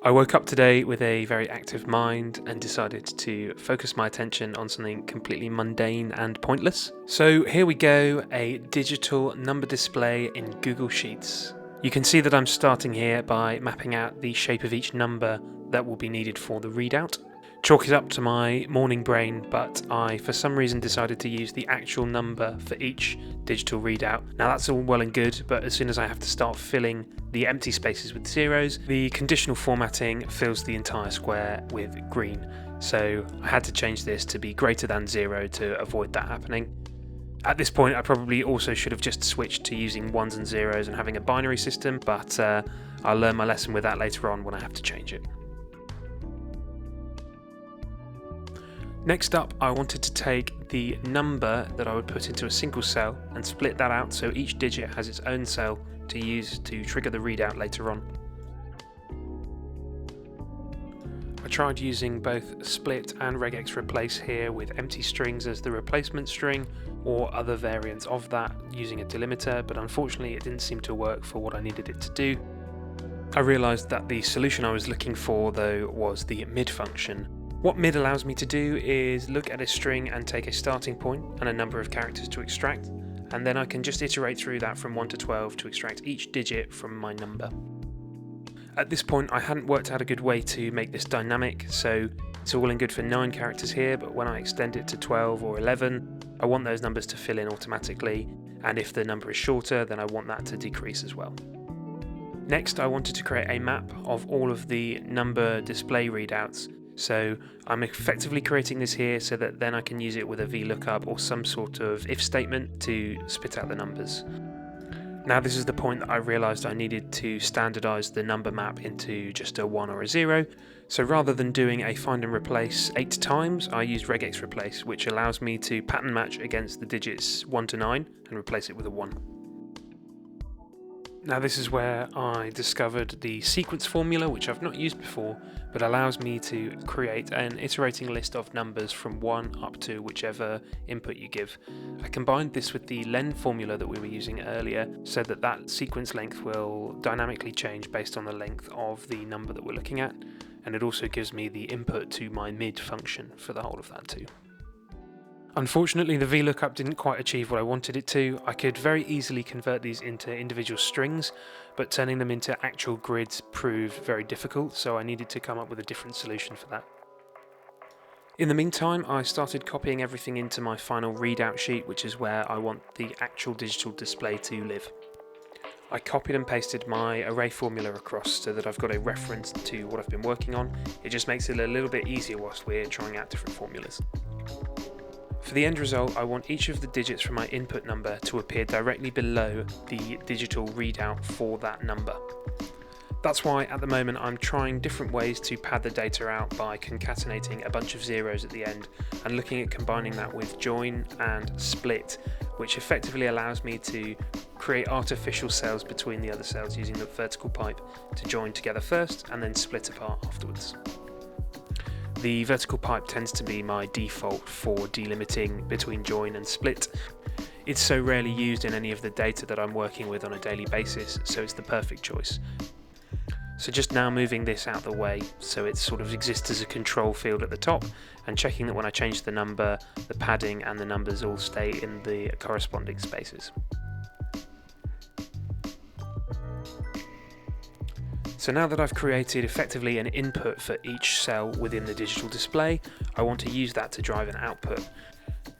I woke up today with a very active mind and decided to focus my attention on something completely mundane and pointless. So here we go, a digital number display in Google Sheets. You can see that I'm starting here by mapping out the shape of each number that will be needed for the readout. Chalk it up to my morning brain, but I for some reason decided to use the actual number for each digital readout. Now that's all well and good, but as soon as I have to start filling the empty spaces with zeros, the conditional formatting fills the entire square with green. So I had to change this to be greater than 0 to avoid that happening. At this point I probably also should have just switched to using ones and zeros and having a binary system, but I'll learn my lesson with that later on when I have to change it. Next up, I wanted to take the number that I would put into a single cell and split that out so each digit has its own cell to use to trigger the readout later on. I tried using both split and regex replace here with empty strings as the replacement string, or other variants of that using a delimiter, but unfortunately it didn't seem to work for what I needed it to do. I realised that the solution I was looking for though was the mid function. What mid allows me to do is look at a string and take a starting point and a number of characters to extract, and then I can just iterate through that from 1 to 12 to extract each digit from my number. At this point I hadn't worked out a good way to make this dynamic, so it's all and good for 9 characters here, but when I extend it to 12 or 11, I want those numbers to fill in automatically, and if the number is shorter then I want that to decrease as well. Next I wanted to create a map of all of the number display readouts. So I'm effectively creating this here so that then I can use it with a vlookup or some sort of if statement to spit out the numbers. Now this is the point that I realised I needed to standardise the number map into just a 1 or a 0. So rather than doing a find and replace 8 times, I used regex replace, which allows me to pattern match against the digits 1 to 9 and replace it with a 1. Now this is where I discovered the sequence formula, which I've not used before, but allows me to create an iterating list of numbers from 1 up to whichever input you give. I combined this with the len formula that we were using earlier, so that that sequence length will dynamically change based on the length of the number that we're looking at, and it also gives me the input to my mid function for the whole of that too. Unfortunately, the vlookup didn't quite achieve what I wanted it to. I could very easily convert these into individual strings, but turning them into actual grids proved very difficult, so I needed to come up with a different solution for that. In the meantime, I started copying everything into my final readout sheet, which is where I want the actual digital display to live. I copied and pasted my array formula across so that I've got a reference to what I've been working on. It just makes it a little bit easier whilst we're trying out different formulas. For the end result, I want each of the digits from my input number to appear directly below the digital readout for that number. That's why at the moment I'm trying different ways to pad the data out by concatenating a bunch of zeros at the end and looking at combining that with join and split, which effectively allows me to create artificial cells between the other cells using the vertical pipe to join together first and then split apart afterwards. The vertical pipe tends to be my default for delimiting between join and split. It's so rarely used in any of the data that I'm working with on a daily basis, so it's the perfect choice. So just now moving this out of the way so it sort of exists as a control field at the top, and checking that when I change the number, the padding and the numbers all stay in the corresponding spaces. So now that I've created effectively an input for each cell within the digital display, I want to use that to drive an output.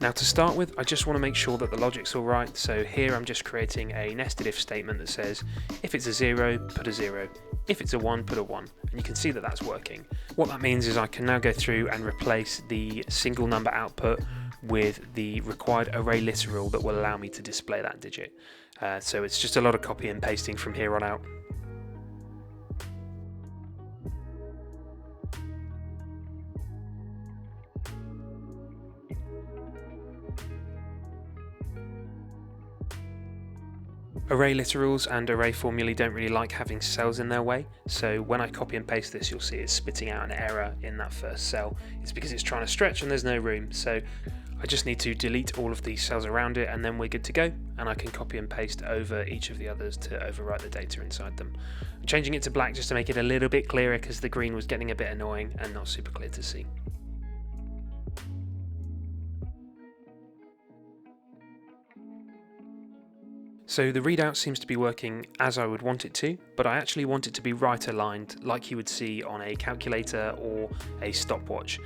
Now to start with, I just want to make sure that the logic's all right, so here I'm just creating a nested if statement that says, if it's a 0, put a 0. If it's a 1, put a 1. And you can see that that's working. What that means is I can now go through and replace the single number output with the required array literal that will allow me to display that digit. So it's just a lot of copy and pasting from here on out. Array literals and array formulae don't really like having cells in their way, so when I copy and paste this, you'll see it's spitting out an error in that first cell. It's because it's trying to stretch and there's no room, so I just need to delete all of these cells around it and then we're good to go, and I can copy and paste over each of the others to overwrite the data inside them. I'm changing it to black just to make it a little bit clearer because the green was getting a bit annoying and not super clear to see. So the readout seems to be working as I would want it to, but I actually want it to be right aligned like you would see on a calculator or a stopwatch.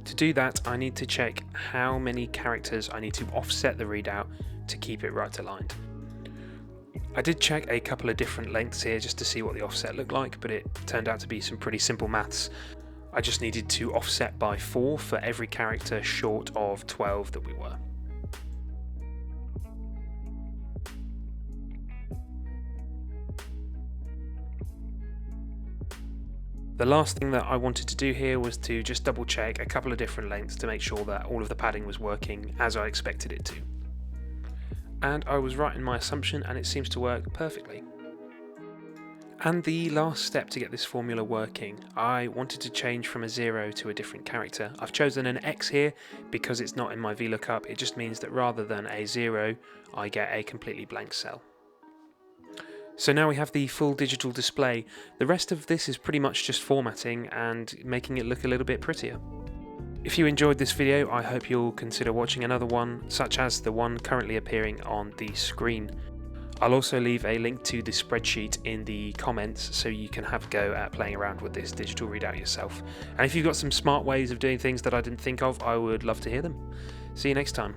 To do that, I need to check how many characters I need to offset the readout to keep it right aligned. I did check a couple of different lengths here just to see what the offset looked like, but it turned out to be some pretty simple maths. I just needed to offset by 4 for every character short of 12 that we were. The last thing that I wanted to do here was to just double check a couple of different lengths to make sure that all of the padding was working as I expected it to. And I was right in my assumption, and it seems to work perfectly. And the last step to get this formula working, I wanted to change from a 0 to a different character. I've chosen an X here because it's not in my vlookup. It just means that rather than a 0, I get a completely blank cell. So now we have the full digital display. The rest of this is pretty much just formatting and making it look a little bit prettier. If you enjoyed this video, I hope you'll consider watching another one, such as the one currently appearing on the screen. I'll also leave a link to the spreadsheet in the comments so you can have a go at playing around with this digital readout yourself. And if you've got some smart ways of doing things that I didn't think of, I would love to hear them. See you next time.